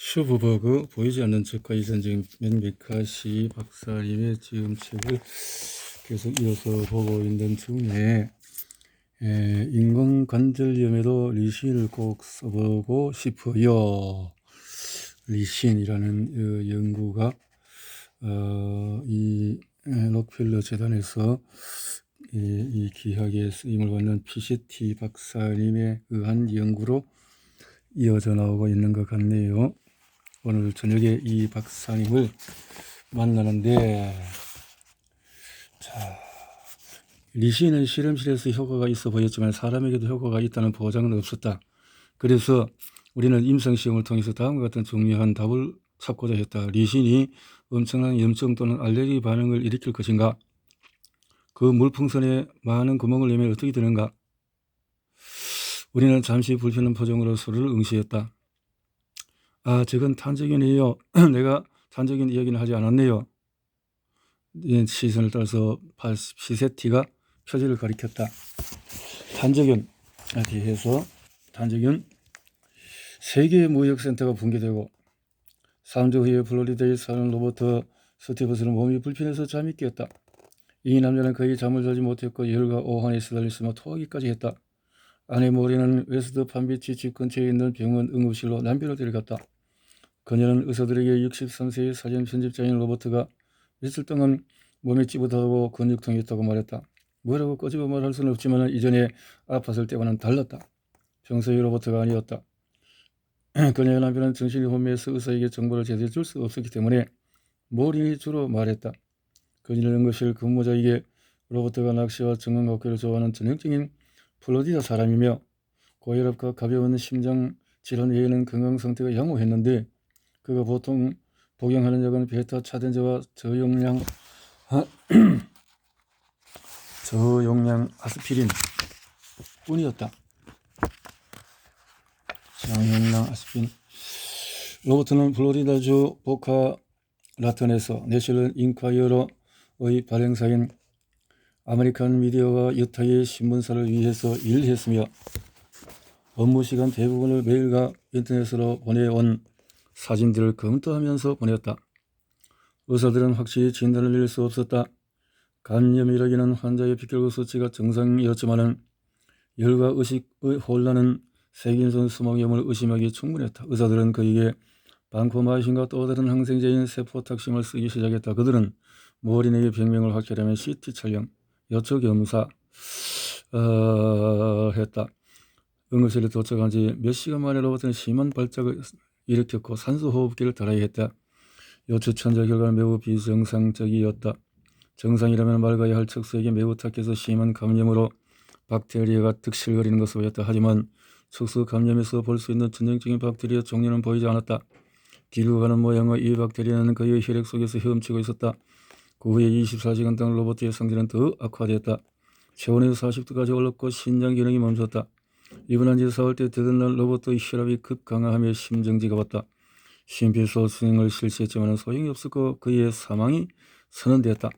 슈브버그 보이지 않는 적과의 전쟁 맨메카시 박사님의 지금 책을 계속 이어서 보고 있는 중에 인공관절염에도 리신을 꼭 써보고 싶어요. 리신이라는 연구가 이 록펠러 재단에서 이 기학에 쓰임을 받는 피시티 박사님에 의한 연구로 이어져 나오고 있는 것 같네요. 오늘 저녁에 이 박사님을 만나는데, 리신은 실험실에서 효과가 있어 보였지만 사람에게도 효과가 있다는 보장은 없었다. 그래서 우리는 임상시험을 통해서 다음과 같은 중요한 답을 찾고자 했다. 리신이 엄청난 염증 또는 알레르기 반응을 일으킬 것인가? 그 물풍선에 많은 구멍을 내면 어떻게 되는가? 우리는 잠시 불편한 표정으로 서로를 응시했다. 저건 탄저균이에요. 내가 탄저균 이야기는 하지 않았네요. 시선을 따라서 피세티가 표지를 가리켰다. 탄저균 뒤에서 탄저균 세계무역센터가 붕괴되고 3주 후에 플로리다에 사는 로버트 스티븐스는 몸이 불편해서 잠이 깨었다. 이 남자는 거의 잠을 자지 못했고 열과 오한에 시달렸으며 토하기까지 했다. 아내 모리는 웨스트 판비치 집 근처에 있는 병원 응급실로 난변을 데려갔다. 그녀는 의사들에게 63세의 사진 편집자인 로버트가 며칠 동안 몸이 찌뿌둥하고 근육통이 있다고 말했다. 뭐라고 꼬집어 말할 수는 없지만 이전에 아팠을 때와는 달랐다. 평소의 로버트가 아니었다. 그녀의 남편은 정신이 혼미해서 의사에게 정보를 제대로 줄 수 없었기 때문에 모린이 주로 말했다. 그녀는 응급실 근무자에게 로버트가 낚시와 정형외과를 좋아하는 전형적인 플로리다 사람이며 고혈압과 가벼운 심장 질환 외에는 건강 상태가 양호했는데 그가 보통 복용하는 약은 베타 차덴제와 저용량 아스피린 뿐이었다. 저용량 아스피린. 로버트는 플로리다주 보카 라턴에서 내셔널 인콰이어러의 발행사인 아메리칸 미디어와 유타의 신문사를 위해서 일했으며 업무 시간 대부분을 메일과 인터넷으로 보내온 사진들을 검토하면서 보냈다. 의사들은 확실히 진단을 내릴 수 없었다. 간염이라기는 환자의 피결구 수치가 정상이었지만 열과 의식의 혼란은 세균성 수막염을 의심하기 충분했다. 의사들은 그에게 방코마이신과 또 다른 항생제인 세포탁심을 쓰기 시작했다. 그들은 모린에게 병명을 확실하면 CT 촬영, 여초 검사 했다. 응급실에 도착한 지 몇 시간 만에 로버트는 심한 발작을 일으켰고 산소호흡기를 달아야 했다. 요추 천자 결과는 매우 비정상적이었다. 정상이라면 맑아야 할 척수에게 매우 탁해서 심한 감염으로 박테리아가 득실거리는 것으로 보였다. 하지만 척수 감염에서 볼 수 있는 전형적인 박테리아 종류는 보이지 않았다. 뒤로 가는 모양의 이 박테리아는 그의 혈액 속에서 헤엄치고 있었다. 그 후에 24시간 동안 로버트의 상태는 더 악화되었다. 체온이 40도까지 올랐고 신장 기능이 멈췄다. 입원한 지 4월 때 되던 날 로버트의 혈압이 급강하며 심정지가 왔다. 심폐소생을 실시했지만 소용이 없었고 그의 사망이 선언되었다.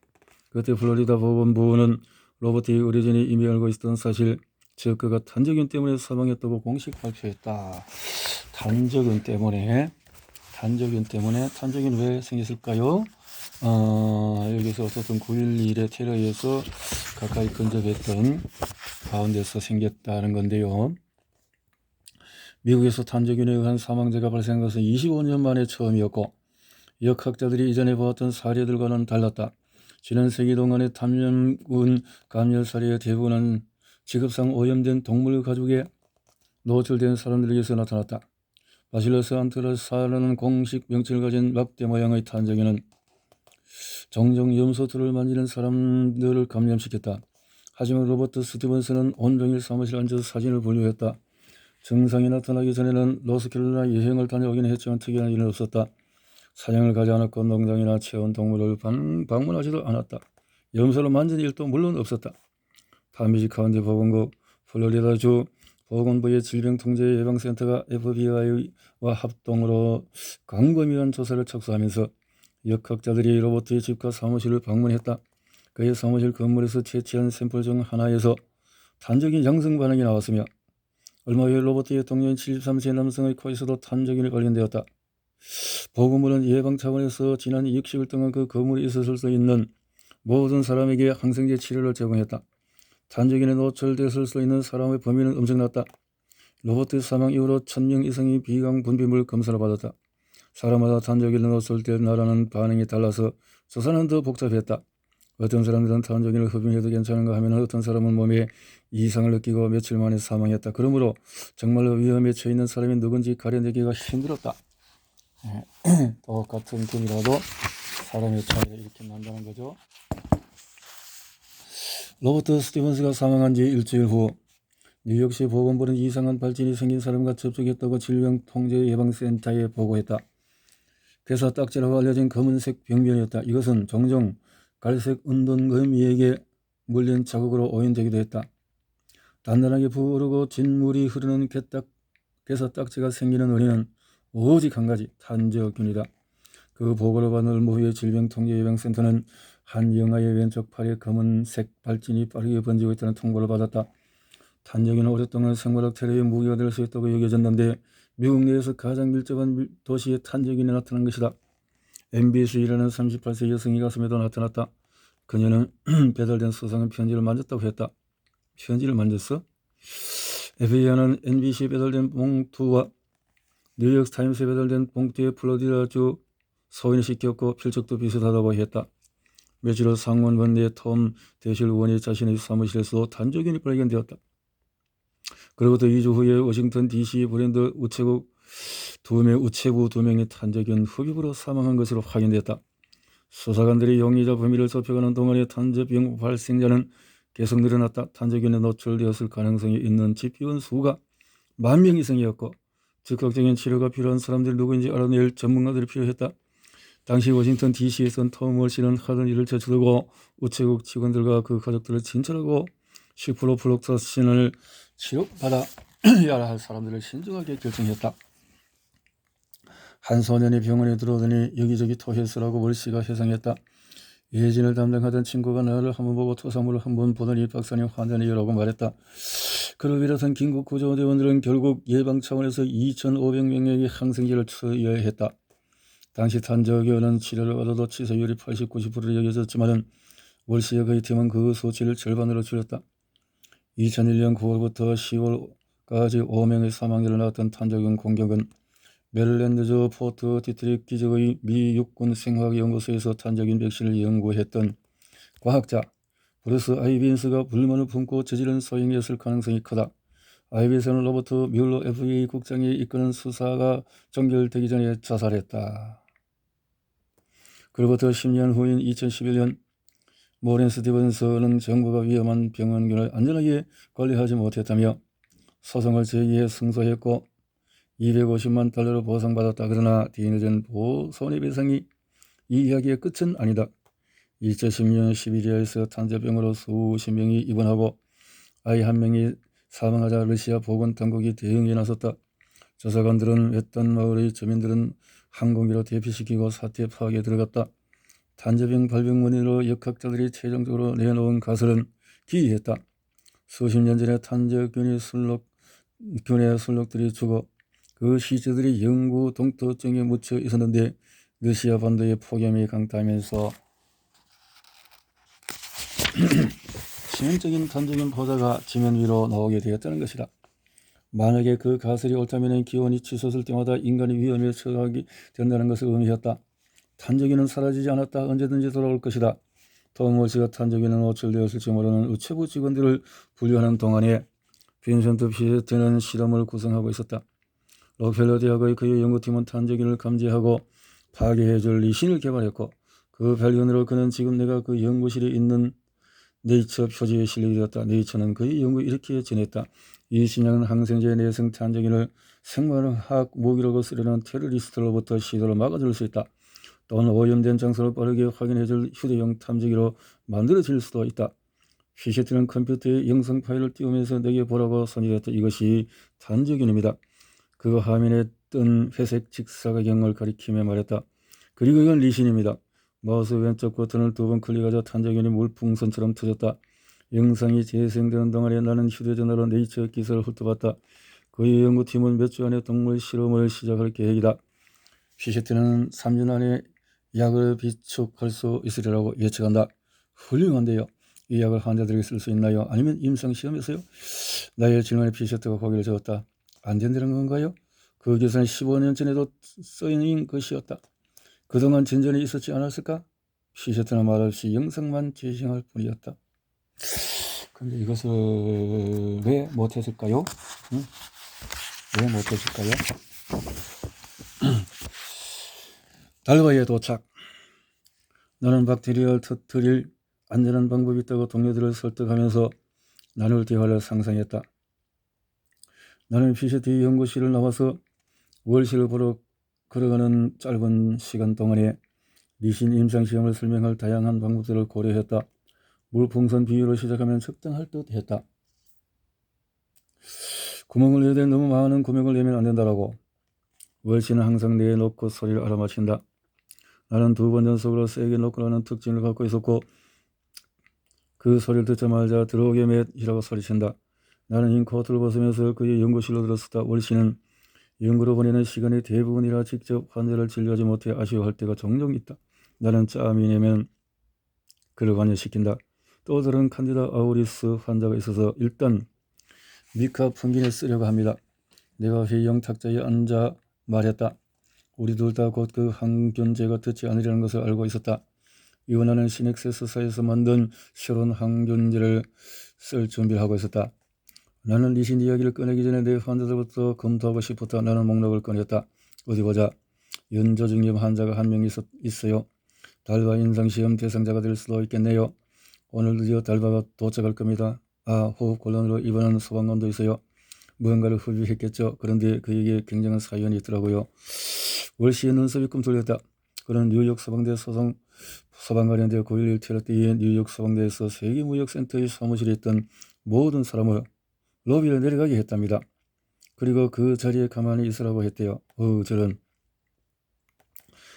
그때 플로리다 보건부는 로버트의 의료진이 이미 알고 있었던 사실, 즉 그가 탄저균 때문에 사망했다고 공식 발표했다. 탄저균 때문에 탄저균 왜 생겼을까요? 여기서 어쨌든 9.11의 테러에서 가까이 근접했던 가운데서 생겼다는 건데요. 미국에서 탄저균에 의한 사망자가 발생한 것은 25년 만에 처음이었고 역학자들이 이전에 보았던 사례들과는 달랐다. 지난 세기 동안의 탐염군 감염 사례의 대부분은 직업상 오염된 동물 가죽에 노출된 사람들에게서 나타났다. 바실러스 안트라사라는 공식 명칭을 가진 막대 모양의 탄저균은 종종 염소털을 만지는 사람들을 감염시켰다. 하지만 로버트 스티븐스는 온종일 사무실에 앉아서 사진을 분류했다. 증상이 나타나기 전에는 노스캐롤라이나 여행을 다녀오긴 했지만 특이한 일은 없었다. 사냥을 가지 않았고 농장이나 체온동물을 방문하지도 않았다. 염소를 만진 일도 물론 없었다. 파미지 카운티 보건국, 플로리다주 보건부의 질병통제예방센터가 FBI와 합동으로 광범위한 조사를 착수하면서 역학자들이 로버트의 집과 사무실을 방문했다. 그의 사무실 건물에서 채취한 샘플 중 하나에서 탄저균 양성 반응이 나왔으며 얼마 후에 로버트의 동료인 73세 남성의 코에서도 탄저균이 발견되었다. 보건부는 예방 차원에서 지난 60일 동안 그 거물이 있었을 수 있는 모든 사람에게 항생제 치료를 제공했다. 탄저균에 노출됐을 수 있는 사람의 범위는 엄청났다. 로버트 사망 이후로 1000명 이상이 비강 분비물 검사를 받았다. 사람마다 탄저균에 노출된 나라는 반응이 달라서 조사는 더 복잡했다. 어떤 사람들은 탄저균을 흡입해도 괜찮은가 하면 어떤 사람은 몸에 이상을 느끼고 며칠 만에 사망했다. 그러므로 정말로 위험에 처해 있는 사람이 누군지 가려내기가 힘들었다. 똑같은 금이라도 사람의 차이가 이렇게 난다는 거죠. 로버트 스티븐스가 사망한 지 일주일 후 뉴욕시 보건부는 이상한 발진이 생긴 사람과 접촉했다고 질병통제예방센터에 보고했다. 그래서 딱지라고 알려진 검은색 병변이었다. 이것은 종종 갈색 운동거미에게 물린 자국으로 오인되기도 했다. 단단하게 부어오르고 진물이 흐르는 개서 딱지가 생기는 원인은 오직 한 가지, 탄저균이다. 그 보고를 받은 얼마 후에 질병통제예방센터는 한 영아의 왼쪽 팔에 검은색 발진이 빠르게 번지고 있다는 통보를 받았다. 탄저균은 오랫동안 생물학 테러의 무기가 될 수 있다고 여겨졌는데 미국 내에서 가장 밀접한 도시에 탄저균이 나타난 것이다. MBC라는 38세 여성이 가슴에도 나타났다. 그녀는 배달된 수상한 편지를 만졌다고 했다. 편지를 만졌어? FBI는 NBC 배달된 봉투와 뉴욕타임스에 배달된 봉투에 플로리다주 서인을 시켰고 필적도 비슷하다고 했다. 며칠 후 상원 원내 톰 대실 의원이 자신의 사무실에서 탄저균이 발견되었다. 그로부터 2주 후에 워싱턴 DC 브랜드 우체부 2명이 탄저균 흡입으로 사망한 것으로 확인됐다. 수사관들이 용의자 범위를 좁혀가는 동안에 탄저병 발생자는 계속 늘어났다. 탄저균에 노출되었을 가능성이 있는 집비원 수가 10,000명 이상이었고 즉각적인 치료가 필요한 사람들이 누구인지 알아낼 전문가들이 필요했다. 당시 워싱턴 DC에선 톰 월시는 하던 일을 저지르고 우체국 직원들과 그 가족들을 진찰하고 시프로플록사신을 치료받아야 할 사람들을 신중하게 결정했다. 한 소년이 병원에 들어오더니 여기저기 토했으라고 월시가 회상했다. 예진을 담당하던 친구가 나를 한번 보고 토사물을 한번 보더니 박사님 환자네요라고 말했다. 그를 비롯한 긴급 구조대원들은 결국 예방 차원에서 2,500명에게 항생제를 투여해야 했다. 당시 탄저균은 치료를 받아도 치사율이 80, 90%로 여겨졌지만 월시의 그의 팀은 그 수치를 절반으로 줄였다. 2001년 9월부터 10월까지 5명의 사망자를 낳았던 탄저균 공격은 메릴랜드주 포트 디트릭 기적의 미 육군 생화학연구소에서 탄저균 백신을 연구했던 과학자 브루스 아이빈스가 불만을 품고 저지른 소행이었을 가능성이 크다. 아이빈스는 로버트 뮬러 FBI 국장이 이끄는 수사가 종결되기 전에 자살했다. 그로부터 10년 후인 2011년 모렌 스티븐스는 정부가 위험한 병원균을 안전하게 관리하지 못했다며 소송을 제기해 승소했고 250만 달러로 보상받았다. 그러나 뒤늦은 손해배상이 이 이야기의 끝은 아니다. 2010년 시베리아에서 탄저병으로 수십 명이 입원하고 아이 한 명이 사망하자 러시아 보건당국이 대응에 나섰다. 조사관들은 외딴 마을의 주민들은 항공기로 대피시키고 사태 파악에 들어갔다. 탄저병 발병 원인으로 역학자들이 최종적으로 내놓은 가설은 기이했다. 수십 년 전에 탄저균의 순록들이 죽어 그 시체들이 영구 동토증에 묻혀 있었는데 러시아 반도에 폭염이 강타하면서 치명적인 탄저균 포자가 지면 위로 나오게 되었다는 것이다. 만약에 그 가설이 옳다면 기온이 치솟을 때마다 인간이 위험에 처하게 된다는 것을 의미했다. 탄저균은 사라지지 않았다. 언제든지 돌아올 것이다. 톰 월시가 탄저균에 노출되었을지 모르는 우체부 직원들을 분류하는 동안에 빈센트 피에트는 실험을 구성하고 있었다. 록펠러 대학의 그의 연구팀은 탄저균을 감지하고 파괴해줄 리신을 개발했고 그 발견으로 그는 지금 내가 그 연구실에 있는 네이처 표지에 실리게 되었다. 네이처는 그의 연구 이렇게 전했다. 이 신약은 항생제 내성 탄저균을 생물학 무기로 쓰려는 테러리스트로부터 시도를 막아줄 수 있다. 또는 오염된 장소를 빠르게 확인해줄 휴대용 탐지기로 만들어질 수도 있다. 피셰트는 컴퓨터에 영상 파일을 띄우면서 내게 보라고 선언했다. 이것이 탄저균입니다. 그 화면에 뜬 회색 직사각형을 가리키며 말했다. 그리고 이건 리신입니다. 마우스 왼쪽 버튼을 2번 클릭하자 탄저균이 물풍선처럼 터졌다. 영상이 재생되는 동안에 나는 휴대전화로 네이처 기사를 훑어봤다. 그의 연구팀은 몇 주 안에 동물 실험을 시작할 계획이다. 피시트는 3년 안에 약을 비축할 수 있으리라고 예측한다. 훌륭한데요. 이 약을 환자들에게 쓸 수 있나요? 아니면 임상시험에서요? 나의 질문에 피시트가 고개를 저었다. 안 된다는 건가요? 그 기사는 15년 전에도 써인 것이었다. 그동안 진전이 있었지 않았을까? 피시트는 말없이 영상만 제시할 뿐이었다. 근데 이것을 왜 못했을까요? 응? 왜 못했을까요? 달바위에 도착. 나는 박테리아를 터뜨릴 안전한 방법이 있다고 동료들을 설득하면서 나눌 대화를 상상했다. 나는 피시트의 연구실을 나와서 월실을 보러 걸어가는 짧은 시간 동안에 리신 임상시험을 설명할 다양한 방법들을 고려했다. 물풍선 비유로 시작하면 적당할 듯 했다. 구멍을 내야 될 너무 많은 구멍을 내면 안 된다라고. 월시는 항상 내놓고 소리를 알아맞힌다. 나는 2번 연속으로 세게 놓고라는 특징을 갖고 있었고 그 소리를 듣자마자 들어오게 맷이라고 소리친다. 나는 흰 코트를 벗으면서 그의 연구실로 들어섰다. 월시는 연구로 보내는 시간의 대부분이라 직접 환자를 진료하지 못해 아쉬워할 때가 종종 있다. 나는 짬이 내면 그를 관여시킨다. 또 다른 칸디다 아우리스 환자가 있어서 일단 미카풍긴을 쓰려고 합니다. 내가 회의용 탁자에 앉아 말했다. 우리 둘 다 곧 그 항균제가 듣지 않으려는 것을 알고 있었다. 이원하는 시넥세스사에서 만든 새로운 항균제를 쓸 준비를 하고 있었다. 나는 리신 이야기를 꺼내기 전에 내 환자들부터 검토하고 싶었다. 나는 목록을 꺼냈다. 어디 보자. 연조 중염 환자가 한 명 있어요. 달바 임상시험 대상자가 될 수도 있겠네요. 오늘 드디어 달바가 도착할 겁니다. 호흡곤란으로 입원한 소방관도 있어요. 무언가를 흡입했겠죠. 그런데 그에게 굉장한 사연이 있더라고요. 월시의 눈썹이 꿈틀렸다. 그는 뉴욕 소방대 소방관인데 9.11 테러 때에 뉴욕 소방대에서 세계무역센터의 사무실에 있던 모든 사람을 로비를 내려가게 했답니다. 그리고 그 자리에 가만히 있으라고 했대요. 저런.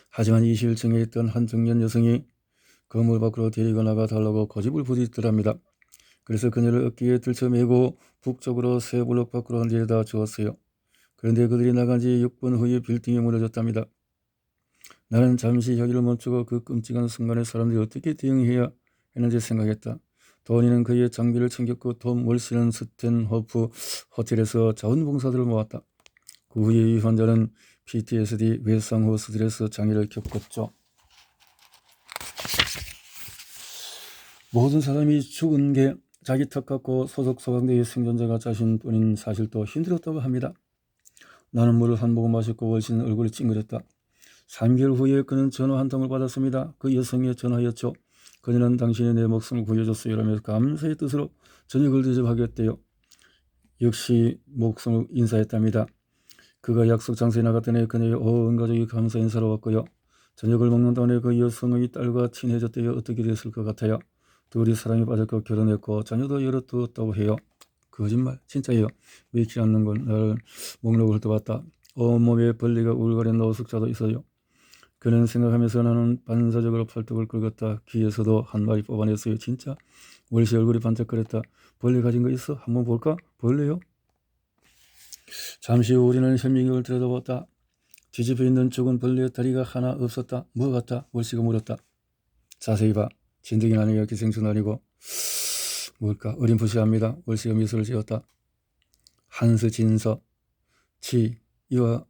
하지만 21층에 있던 한 청년 여성이 건물 밖으로 데리고 나가 달라고 고집을 부리더랍니다. 그래서 그녀를 어깨에 들쳐매고 북쪽으로 세 블록 밖으로 내려다 주었어요. 그런데 그들이 나간 지 6분 후에 빌딩이 무너졌답니다. 나는 잠시 혁일을 멈추고 그 끔찍한 순간에 사람들이 어떻게 대응해야 했는지 생각했다. 도니는 그의 장비를 챙겼고 톰 월시는 스탠호프 호텔에서 자원봉사들을 모았다. 그 후에 이 환자는 PTSD 외상후 스트레스 장애를 겪었죠. 모든 사람이 죽은 게 자기 탓 같고 소속 소방대의 생존자가 자신뿐인 사실도 힘들었다고 합니다. 나는 물을 한 모금 마셨고 월시는 얼굴이 찡그렸다. 3개월 후에 그는 전화 한 통을 받았습니다. 그 여성의 전화였죠. 그녀는 당신이 내 목숨을 구해줬어요 라면서 감사의 뜻으로 저녁을 대접하겠대요. 역시 목숨을 인사했답니다. 그가 약속 장소에 나갔더니 그녀의 온 가족이 감사 인사로 왔고요. 저녁을 먹는 동안에 그 여성의 딸과 친해졌대요. 어떻게 됐을 것 같아요? 둘이 사랑에 빠졌고 결혼했고 자녀도 여럿 두었다고 해요. 거짓말 진짜예요. 믿지 않는 건 나를 목록을 훑어봤다. 온몸에 벌레가 울거리는 노숙자도 있어요. 그는 생각하면서 나는 반사적으로 팔뚝을 긁었다. 귀에서도 한 마리 뽑아냈어요. 진짜? 월시 얼굴이 반짝거렸다. 벌레 가진 거 있어? 한번 볼까? 벌레요? 잠시 후 우리는 현미경을 들여다봤다. 뒤집혀 있는 죽은 벌레의 다리가 하나 없었다. 뭐 같다? 월시가 물었다. 자세히 봐. 진드기는 아니고 기생충도 아니고 뭘까? 어림푸시합니다. 월시가 미소를 지었다. 한스 진서 이와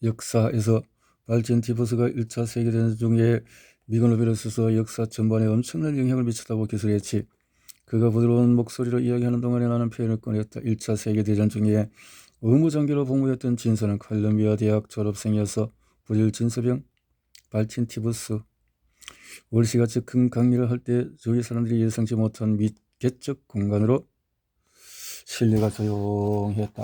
역사에서 발전 티버스가 1차 세계대전 중에 미군을 비롯해서 역사 전반에 엄청난 영향을 미쳤다고 기술했지. 그가 부드러운 목소리로 이야기하는 동안에 나는 표현을 꺼냈다. 1차 세계대전 중에 의무장교로 복무했던 진서는 콜롬비아 대학 졸업생이어서 불일 진서병 발친 티버스. 월시가 즉흥 강의를 할 때 주위 사람들이 예상치 못한 미개적 공간으로 실내가 조용했다.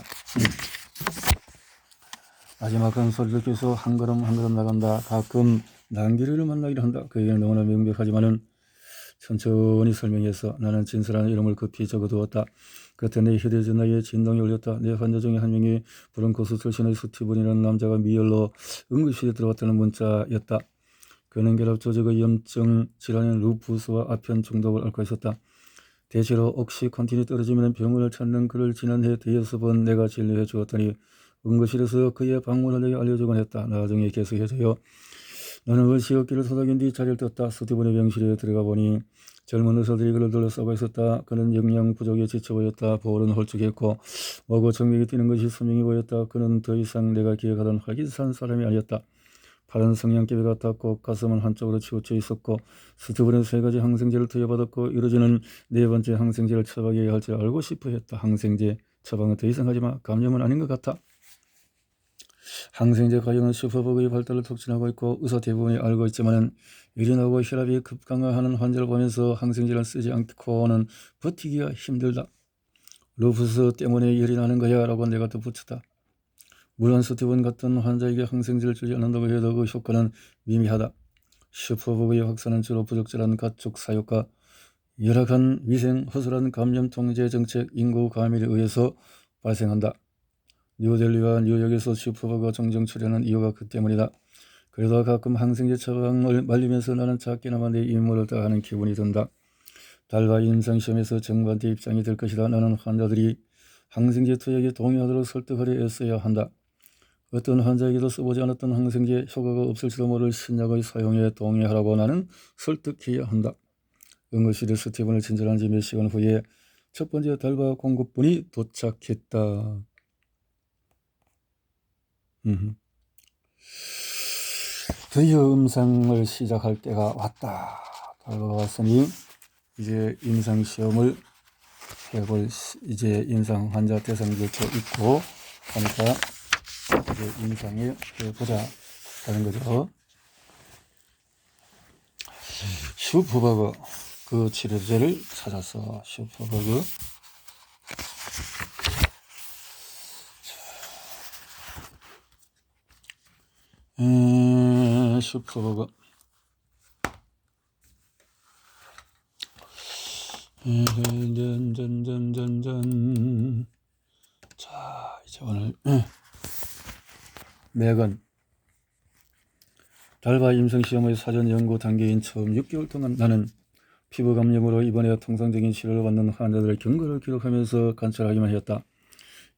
마지막 한 소리를 계속 한 걸음 한 걸음 나간다. 가끔 난기류를 만나기도 한다. 그 얘기는 너무나 명백하지만은 천천히 설명해서 나는 진서라는 이름을 급히 적어두었다. 그때 내 휴대전화에 진동이 울렸다. 내 환자 중에 한 명이 브론코스 출신의 스티븐이라는 남자가 미열로 응급실에 들어왔다는 문자였다. 그는 결합조직의 염증 질환인 루푸스와 아편 중독을 앓고 있었다. 대체로 옥시컨틴이 떨어지면 병원을 찾는 그를 지난해 6번 내가 진료해 주었더니 응급실에서 그의 방문을 내게 알려주곤 했다. 나중에 계속해줘요. 나는 의식 어깨를 토닥인 뒤 자리를 떴다. 스티븐의 병실에 들어가 보니 젊은 의사들이 그를 둘러싸고 있었다. 그는 영양 부족에 지쳐 보였다. 볼은 홀쭉했고 목의 정맥이 뛰는 것이 선명히 보였다. 그는 더 이상 내가 기억하던 활기찬 사람이 아니었다. 파란 성냥개비 같았고 가슴은 한쪽으로 치우쳐 있었고 스티븐은 3가지 항생제를 투여받았고 이루어지는 4번째 항생제를 처방해야 할 줄 알고 싶어 했다. 항생제 처방은 더 이상 하지마. 감염은 아닌 것 같아. 항생제 가용은 슈퍼버그의 발달을 촉진하고 있고 의사 대부분이 알고 있지만 유린하고 혈압이 급강하하는 환자를 보면서 항생제를 쓰지 않고는 버티기가 힘들다. 루푸스 때문에 열이 나는 거야 라고 내가 덧붙였다. 물론 스티븐 같은 환자에게 항생제를 주지 않는다고 해도 그 효과는 미미하다. 슈퍼버그의 확산은 주로 부적절한 가축 사육과 열악한 위생, 허술한 감염 통제 정책, 인구 감염에 의해서 발생한다. 뉴델리와 뉴욕에서 슈퍼버그가 종종 출현하는 이유가 그 때문이다. 그러다 가끔 항생제 처방을 말리면서 나는 작게나마 내 임무를 다하는 기분이 든다. 달바 임상시험에서 정반대 입장이 될 것이다. 나는 환자들이 항생제 투약에 동의하도록 설득하려 애써야 한다. 어떤 환자에게도 써보지 않았던 항생제 효과가 없을지도 모를 신약의 사용에 동의하라고 나는 설득해야 한다. 응급실에 스티븐을 친절한 지 몇 시간 후에 첫 번째 달바 공급분이 도착했다. 드디어 임상을 시작할 때가 왔다. 달바가 왔으니 이제 임상시험을 해볼 이제 임상 환자 대상들도 있고 하니까 이제 임상에 해보자 하는 거죠. 슈퍼버그 그 치료제를 찾았어. 슈퍼버그 슈퍼버그 자 이제 오늘 맥은 달바 임상시험의 사전 연구 단계인 처음 6개월 동안 나는 피부 감염으로 입원해 통상적인 치료를 받는 환자들의 경과를 기록하면서 관찰하기만 했다.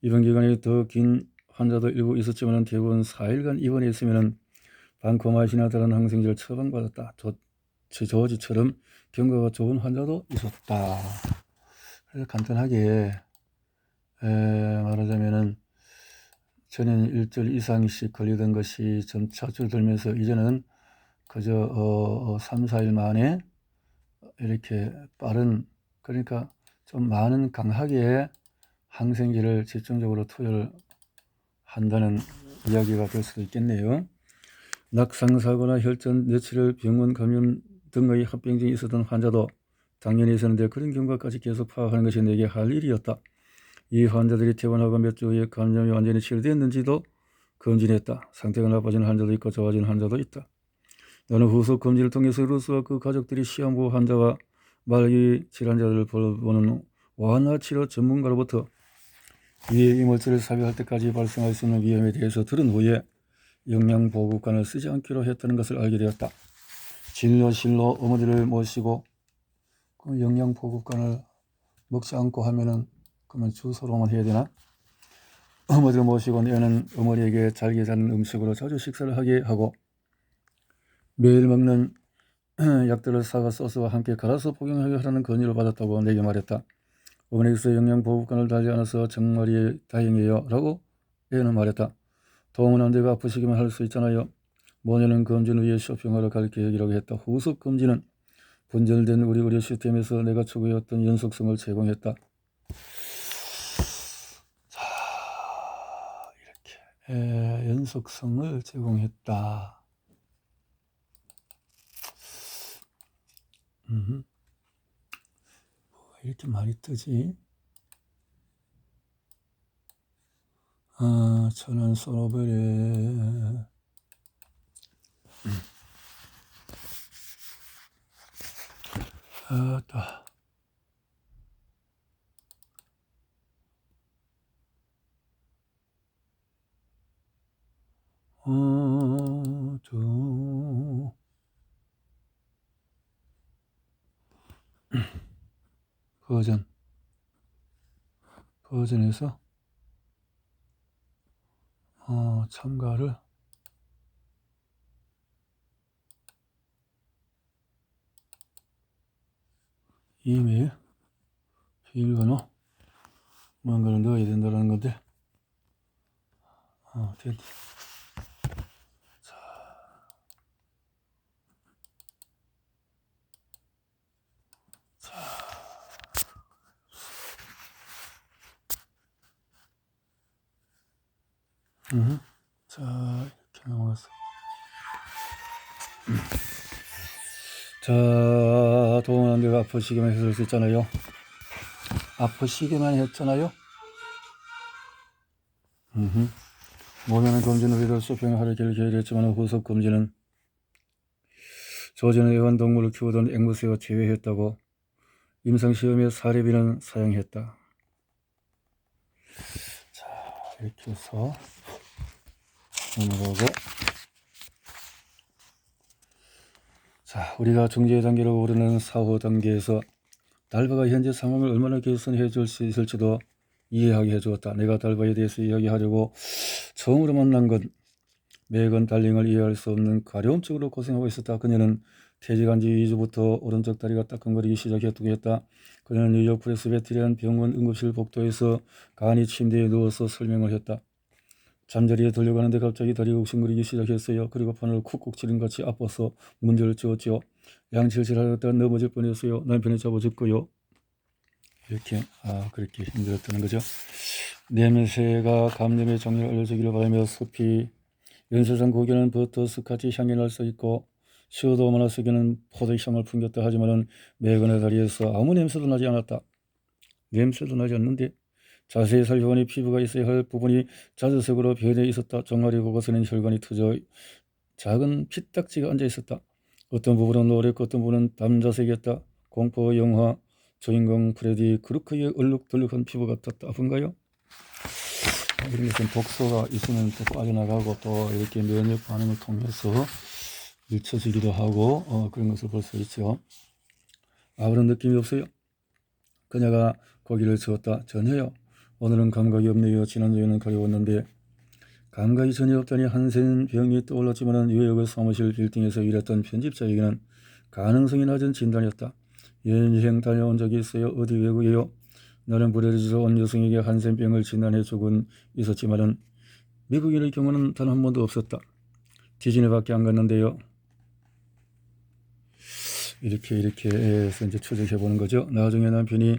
입원 기간이 더 긴 환자도 일부 있었지만 대부분 4일간 입원해 있으면 반코마신이나 다른 항생제를 처방받았다. 조지처럼 경과가 좋은 환자도 있었다. 그래서 간단하게 말하자면은 전에는 일주일 이상씩 걸리던 것이 점차 줄어들면서 이제는 그저 3, 4일 만에 이렇게 빠른, 그러니까 좀 많은 강하게 항생제를 집중적으로 투여를 한다는 이야기가 될 수도 있겠네요. 낙상사고나 혈전, 뇌출혈, 병원 감염 등의 합병증이 있었던 환자도 당연히 있었는데 그런 경과까지 계속 파악하는 것이 내게 할 일이었다. 이 환자들이 퇴원하고 몇 주 후에 감염이 완전히 치료됐는지도 검진했다. 상태가 나빠진 환자도 있고 좋아진 환자도 있다. 나는 후속 검진을 통해서 루스와 그 가족들이 시한부 환자와 말기 질환자들을 보는 완화치료 전문가로부터 위의 이물질을 삽입할 때까지 발생할 수 있는 위험에 대해서 들은 후에 영양보급관을 쓰지 않기로 했다는 것을 알게 되었다. 진료실로 어머니를 모시고 그 영양보급관을 먹지 않고 하면은 그러면 주소로만 해야 되나? 어머니를 모시고 애는 어머니에게 잘게 자는 음식으로 자주 식사를 하게 하고 매일 먹는 약들을 사과 소스와 함께 갈아서 복용하게 하라는 권유를 받았다고 내게 말했다. 어머니께서 영양보급관을 달지 않아서 정말이 다행이에요 라고 애는 말했다. 도움은 안 되고 아프시기만 할 수 있잖아요. 모녀는 검진 후에 쇼핑하러 갈 계획이라고 했다. 후속 검진은 분절된 우리 의료 시스템에서 내가 추구해왔던 연속성을 제공했다. 자, 이렇게 연속성을 제공했다. 이렇게 많이 뜨지? 천연 소노벨에 또 버전에서 참가를 이메일 비밀번호 뭔가를 넣어야 된다는 건데 됐다. 자, 이렇게 넘어갔어. 자, 동원한 데가 아프시게만 했을 수 있잖아요. 아프시게만 했잖아요. 모면은 검진을 위해서 쇼핑을 하루 길을 계획했지만 후속 검진은 조지는 애완동물을 키우던 앵무새와 제외했다고 임상시험에 사례비는 사용했다. 자, 이렇게 해서 넘어가고, 자, 우리가 중재 단계로 오르는 4호 단계에서 달바가 현재 상황을 얼마나 개선해 줄 수 있을지도 이해하게 해주었다. 내가 달바에 대해서 이야기하려고 처음으로 만난 건 매건 달링을 이해할 수 없는 가려움적으로 고생하고 있었다. 그녀는 퇴직한 지 2주부터 오른쪽 다리가 따끔거리기 시작했다고 했다. 그녀는 뉴욕 프레스베테리안 병원 응급실 복도에서 간이 침대에 누워서 설명을 했다. 잠자리에 들려가는데 갑자기 다리가 욱신거리기 시작했어요. 그리고 판을 쿡쿡 찌른같이 아파서 문제를 지었죠. 양치질 하다가 넘어질 뻔했어요. 남편이 잡아줬고요. 이렇게 그렇게 힘들었다는 거죠. 냄새가 감염의 종류를 알려주기를 바라며 숲이 연쇄상 고기는 버터스카치 향이 날 수 있고 시어도마나 속에는 포도향을 풍겼다 하지만은 매건의 다리에서 아무 냄새도 나지 않았다. 냄새도 나지 않는데 자세히 살펴보니 피부가 있어야 할 부분이 자주색으로 변해 있었다. 종아리 곳곳에는 혈관이 터져 작은 피딱지가 앉아 있었다. 어떤 부분은 노랗고 어떤 부분은 담자색이었다. 공포 영화 주인공 프레디 크루크의 얼룩덜룩한 피부 같았다. 아픈가요? 이런 것은 독소가 있으면 또 빠져나가고 또 이렇게 면역 반응을 통해서 밀쳐지기도 하고 그런 것을 볼 수 있죠. 아무런 느낌이 없어요. 그녀가 고기를 저었다. 전혀요. 오늘은 감각이 없네요. 지난주에는 가려웠는데 감각이 전혀 없다니 한센 병이 떠올랐지만 뉴욕의 사무실 빌딩에서 일했던 편집자에게는 가능성이 낮은 진단이었다. 여행 다녀온 적이 있어요? 어디 외국에요? 나는 브레지에서 온 여성에게 한센병을 진단해 주곤 있었지만은 미국인의 경우는 단 한 번도 없었다. 디즈니밖에 안 갔는데요. 이렇게 해서 이제 추적해 보는 거죠. 나중에 남편이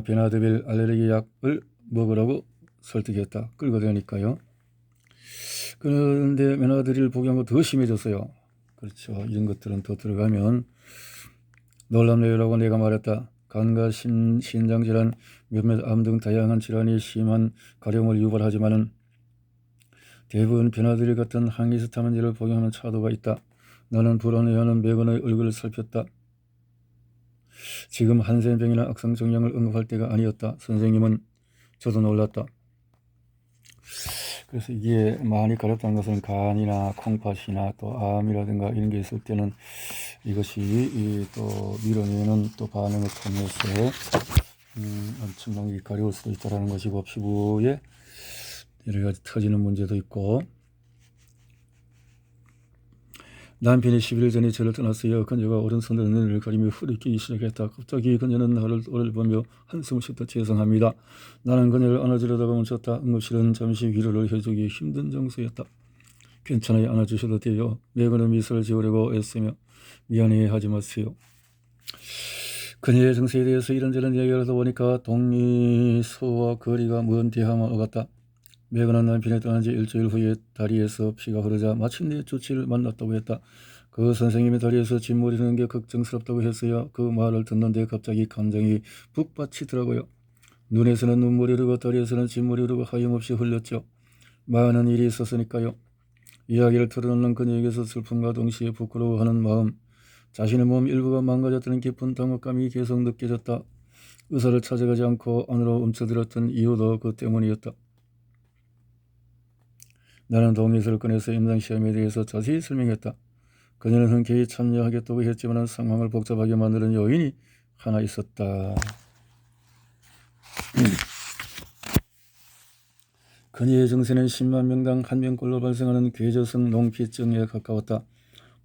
베나드빌 알레르기 약을 먹으라고 설득했다. 끌고 다니까요. 그런데 베나드빌 복용은 더 심해졌어요. 그렇죠. 이런 것들은 더 들어가면 놀랍네요라고 내가 말했다. 간과 신장질환, 몇몇 암 등 다양한 질환이 심한 가려움을 유발하지만은 대부분 베나드릴 같은 항히스타민제를 복용하는 차도가 있다. 나는 불안해하는 매건의 얼굴을 살폈다. 지금 한센병이나 악성정령을 언급할 때가 아니었다. 선생님은 저도 놀랐다. 그래서 이게 많이 가렵다는 것은 간이나 콩팥이나 또 암이라든가 이런 게 있을 때는 이것이 또 밀어내는 또 반응을 통해서 엄청나게 가려울 수도 있다는 것이고 피부에 여러 가지 터지는 문제도 있고 남편이 11일 전에 저를 떠났어요. 그녀가 오른손으로 눈을 가리며 흐리기 시작했다. 갑자기 그녀는 나를 보며 한숨을 쉬었다. 죄송합니다. 나는 그녀를 안아주려다가 멈췄다. 응급실은 잠시 위로를 해주기 힘든 장소였다. 괜찮아요. 안아주셔도 돼요. 매건은 미소를 지으려고 애쓰며 미안해 하지 마세요. 그녀의 정세에 대해서 이런저런 이야기를 하다 보니까 동리서와 거리가 먼 대화만 오갔다. 매건은 남편이 떠난 지 일주일 후에 다리에서 피가 흐르자 마침내 조치를 만났다고 했다. 그 선생님이 다리에서 진물 흐르는 게 걱정스럽다고 했어요. 그 말을 듣는데 갑자기 감정이 북받치더라고요. 눈에서는 눈물이 흐르고 다리에서는 진물이 흐르고 하염없이 흘렸죠. 많은 일이 있었으니까요. 이야기를 털어놓는 그녀에게서 슬픔과 동시에 부끄러워하는 마음, 자신의 몸 일부가 망가졌다는 깊은 당혹감이 계속 느껴졌다. 의사를 찾아가지 않고 안으로 움츠들었던 이유도 그 때문이었다. 나는 동의서를 꺼내서 임상시험에 대해서 자세히 설명했다. 그녀는 흔쾌히 참여하겠다고 했지만 상황을 복잡하게 만드는 요인이 하나 있었다. 그녀의 정세는 10만 명당 1명꼴로 발생하는 괴저성 농피증에 가까웠다.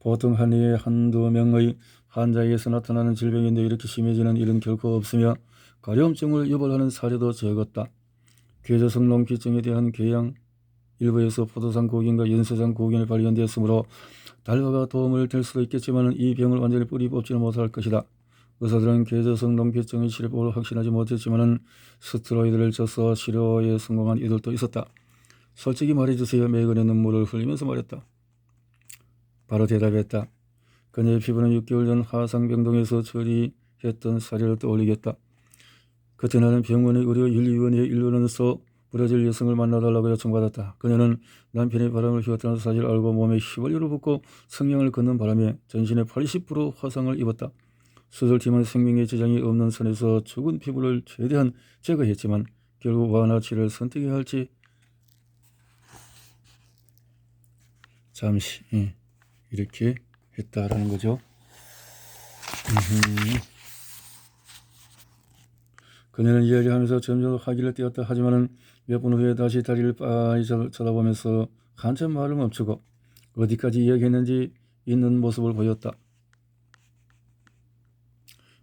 보통 한 해에 한두 명의 환자에게서 나타나는 질병인데 이렇게 심해지는 일은 결코 없으며 가려움증을 유발하는 사례도 적었다. 괴저성 농피증에 대한 궤양 일부에서 포도상 고균과 연소상 고균이 발견되었으므로 달과가 도움을 될 수도 있겠지만 이 병을 완전히 뿌리 뽑지는 못할 것이다. 의사들은 괴저성 농피증의 치료법을 확신하지 못했지만 스테로이드를 줘서 치료에 성공한 이들도 있었다. 솔직히 말해주세요. 메건의 눈물을 흘리면서 말했다. 바로 대답했다. 그녀의 피부는 6개월 전 화상병동에서 처리했던 사례를 떠올리겠다. 그때 나는 병원의 의료윤리위원회에 일론에서 부러질 여성을 만나달라고 요청받았다. 그녀는 남편이 바람을 휘었다는 사실을 알고 몸에 휘발유를 붓고 성냥을 걷는 바람에 전신의 80% 화상을 입었다. 수술팀은 생명의 지장이 없는 선에서 죽은 피부를 최대한 제거했지만 결국 완화치를 선택해야 할지 잠시 이렇게 했다라는 거죠. 그녀는 이야기하면서 점점 화기를 띄었다. 하지만 몇 분 후에 다시 다리를 빤히 쳐다보면서 한참 말을 멈추고 어디까지 이야기했는지 있는 모습을 보였다.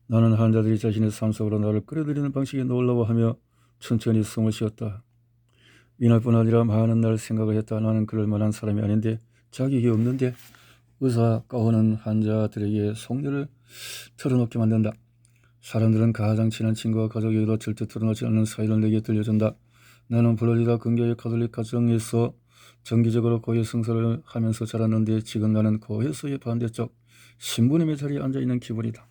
나는 환자들이 자신의 삶 속으로 나를 끌어들이는 방식에 놀라워하며 천천히 숨을 쉬었다. 이날뿐 아니라 많은 날 생각을 했다. 나는 그럴 만한 사람이 아닌데, 자격이 없는데 의사가 오는 환자들에게 속내를 털어놓게 만든다. 사람들은 가장 친한 친구와 가족에게도 절대 털어놓지 않는 사실을 내게 들려준다. 나는 플로리다 근교의 가톨릭 가정에서 정기적으로 고해 성사를 하면서 자랐는데 지금 나는 고해소의 반대쪽 신부님의 자리에 앉아있는 기분이다.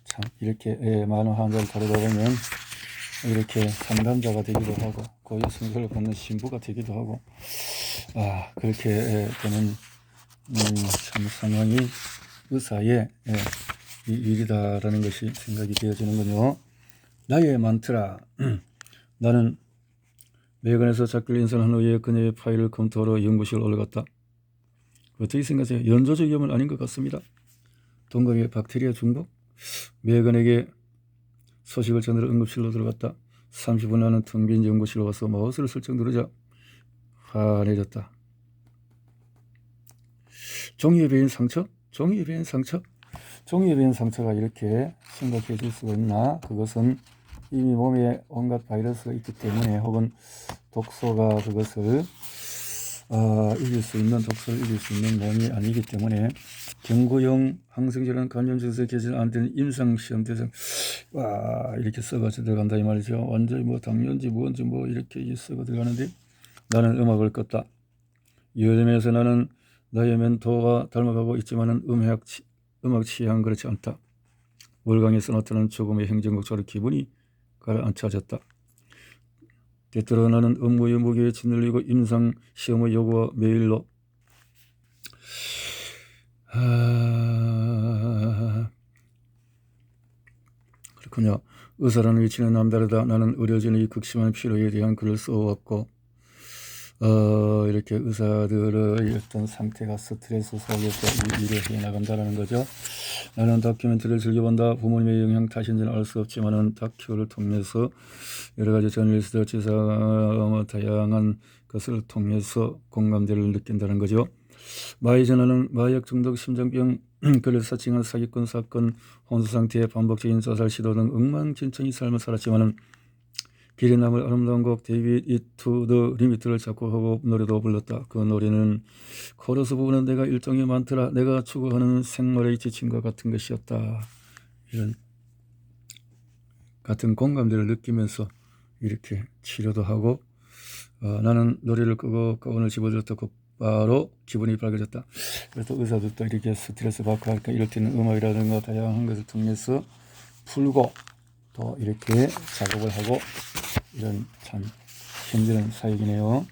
참 이렇게 많은 환자를 다루다 보면 이렇게 상담자가 되기도 하고 고해 성사를 받는 신부가 되기도 하고 그렇게 되는 참 상황이 의사의 이 일이다라는 것이 생각이 되어지는군요. 나의 만트라. 나는 메건에서 작별 인사를 한 후에 그녀의 파일을 검토하러 연구실을 올라갔다. 어떻게 생각하세요? 연조적 위험은 아닌 것 같습니다. 동감의 박테리아 중독? 메건에게 소식을 전하러 응급실로 들어갔다. 30분 나는 텅 빈 연구실로 와서 마우스를 슬쩍 누르자 환해졌다. 종이에 베인 상처? 종이에 베인 상처? 종이에 베인 상처가 이렇게 심각해질 수가 있나? 그것은 이미 몸에 온갖 바이러스가 있기 때문에 혹은 독소가 그것을 이길 수 있는 독소를 이길 수 있는 몸이 아니기 때문에 경구용 항생제라는 감염 증세에 계절 안 되는 임상시험 대상 이렇게 썩어져 들어간다 이 말이죠. 완전히 뭐 당뇨인지 뭔지 뭐 이렇게 썩어 들어가는데 나는 음악을 껐다. 요즘에서 나는 나의 멘토가 닮아가고 있지만은 음악 취향은 그렇지 않다. 월강에서 나타나는 조금의 행정곡처럼 기분이 가라앉혀졌다. 때때로 나는 업무의 무게에 짓눌리고 임상 시험의 요구와 메일로 그렇군요. 의사라는 위치는 남다르다. 나는 의료진의 극심한 필요에 대한 글을 써왔고 이렇게 의사들의 어떤 상태가 스트레스 속에서 이 일을 해나간다는 거죠. 나는 다큐멘터리를 즐겨본다. 부모님의 영향 탓인지는 알 수 없지만 다큐를 통해서 여러 가지 저널리스트 지사 다양한 것을 통해서 공감대를 느낀다는 거죠. 마이전화는 마약 중독, 심장병, 그를 사칭한 사기꾼 사건, 혼수 상태의 반복적인 자살 시도 등 엉망진창의 삶을 살았지만 길이 남을 아름다운 곡 데이빗 이투 더 리미트를 작곡하고 노래도 불렀다. 그 노래는 코러스 부분은 내가 일종의 만트라, 내가 추구하는 생활의 지침과 같은 것이었다. 이런 같은 공감대를 느끼면서 이렇게 치료도 하고 나는 노래를 끄고 가운을 집어들었다. 곧바로 기분이 밝아졌다. 그래서 의사들도 이렇게 스트레스 받고 할까 이럴 때는 음악이라든가 다양한 것을 통해서 풀고 또 이렇게 작업을 하고 이런 참 힘든 사역이네요.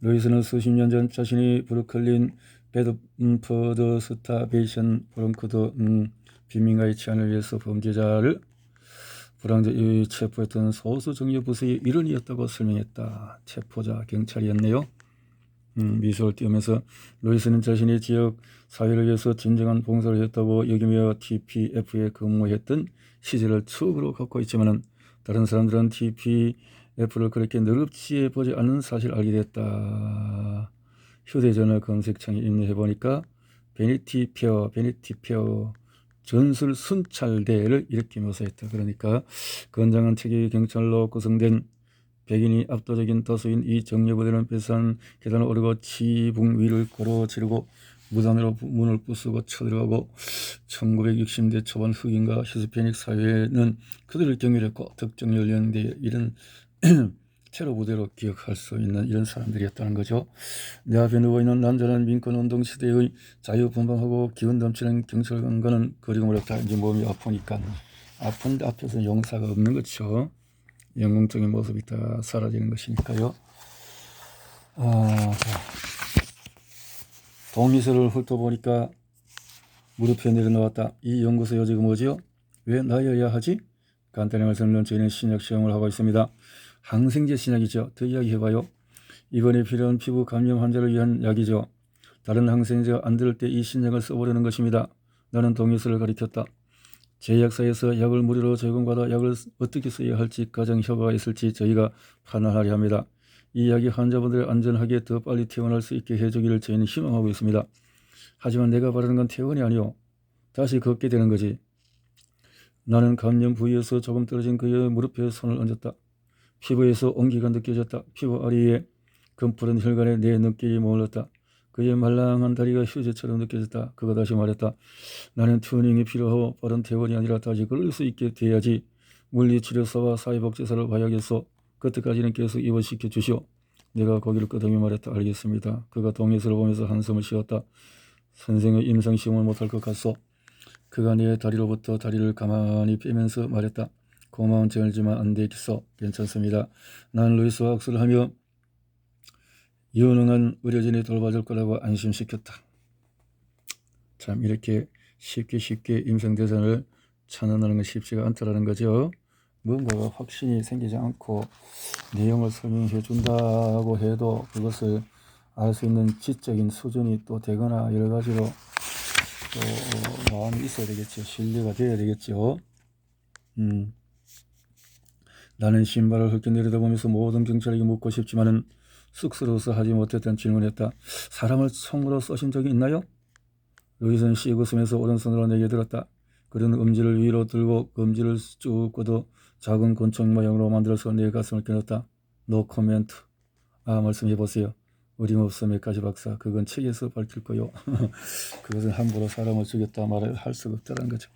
루이스는 수십 년 전 자신이 브루클린 베드포드 스타베이션 브롱코드 빈민가의 치안을 위해서 범죄자를 불황제 체포했던 소수 정예 부서의 일원이었다고 설명했다. 체포자 경찰이었네요. 미소를 띄우면서 루이스는 자신의 지역 사회를 위해서 진정한 봉사를 했다고 여기며 TPF에 근무했던 시절을 추억으로 갖고 있지만 다른 사람들은 TPF에 애플을 그렇게 너럽지에 보지 않는 사실을 알게 됐다. 휴대전화 검색창에 입력해보니까 베니티 페어 전술 순찰대를 이렇게 묘사했다. 그러니까 건장한 체계의 경찰로 구성된 백인이 압도적인 다수인 이 정예부대는 벼슬한 계단을 오르고 지붕 위를 고루 지르고 무단으로 문을 부수고 쳐들어가고 1960년대 초반 흑인과 히스패닉 사회는 그들을 경멸했고 특정 연령대에 이런 테러 부대로 기억할 수 있는 이런 사람들이었다는 거죠. 내 앞에 누워있는 남자는 민권운동 시대의 자유분방하고 기운 넘치는 경찰관과는 거리고 멀었다. 이제 몸이 아프니까 아픈 앞에서 용사가 없는 거죠. 영웅적인 모습이 다 사라지는 것이니까요. 동의서를 훑어보니까 무릎에 내려놓았다. 이 연구소 요지가 뭐지요? 왜 나여야 하지? 간단히 말씀드리면 저희는 신약 시험을 하고 있습니다. 항생제 신약이죠. 더 이야기해봐요. 이번에 필요한 피부 감염 환자를 위한 약이죠. 다른 항생제가 안 들을 때 이 신약을 써보려는 것입니다. 나는 동의서를 가리켰다. 제약사에서 약을 무료로 제공받아 약을 어떻게 써야 할지 가장 효과가 있을지 저희가 판단하려 합니다. 이 약이 환자분들을 안전하게 더 빨리 퇴원할 수 있게 해주기를 저희는 희망하고 있습니다. 하지만 내가 바라는 건 퇴원이 아니오. 다시 걷게 되는 거지. 나는 감염 부위에서 조금 떨어진 그의 무릎에 손을 얹었다. 피부에서 온기가 느껴졌다. 피부 아래에 금푸른 혈관에 내 눈길이 머물렀다. 그의 말랑한 다리가 휴지처럼 느껴졌다. 그가 다시 말했다. 나는 튜닝이 필요하고 빠른 퇴원이 아니라 다시 걸을 수 있게 돼야지. 물리치료사와 사회복지사를 봐야겠소. 그때까지는 계속 입원시켜 주시오. 내가 고개를 끄덕여 말했다. 알겠습니다. 그가 동의서를 보면서 한숨을 쉬었다. 선생의 임상시험을 못할 것 같소. 그가 내 다리로부터 다리를 가만히 빼면서 말했다. 고마운 쩔지만 안 되겠어. 괜찮습니다. 난 루이스와 악수를 하며 유능한 의료진이 돌봐줄 거라고 안심시켰다. 참 이렇게 쉽게 임상대전을 찬원하는 건 쉽지가 않다라는 거죠. 뭔가가 확신이 생기지 않고 내용을 설명해 준다고 해도 그것을 알 수 있는 지적인 수준이 또 되거나 여러 가지로 또 마음이 있어야 되겠죠. 신뢰가 되어야 되겠죠. 나는 신발을 흙게 내려다보면서 모든 경찰에게 묻고 싶지만은 쑥스러워서 하지 못했던 질문했다. 사람을 총으로 쏘신 적이 있나요? 루이스는 씩 웃으면서 오른손으로 내게 들었다. 그는 엄지를 위로 들고 검지를 쭉 뻗어 작은 권총 모양으로 만들어서 내 가슴을 겨눴다. 노 코멘트. 말씀해보세요. 어림없어 메카지 박사. 그건 책에서 밝힐 거요. 그것은 함부로 사람을 죽였다 말을 할 수가 없다는 거죠.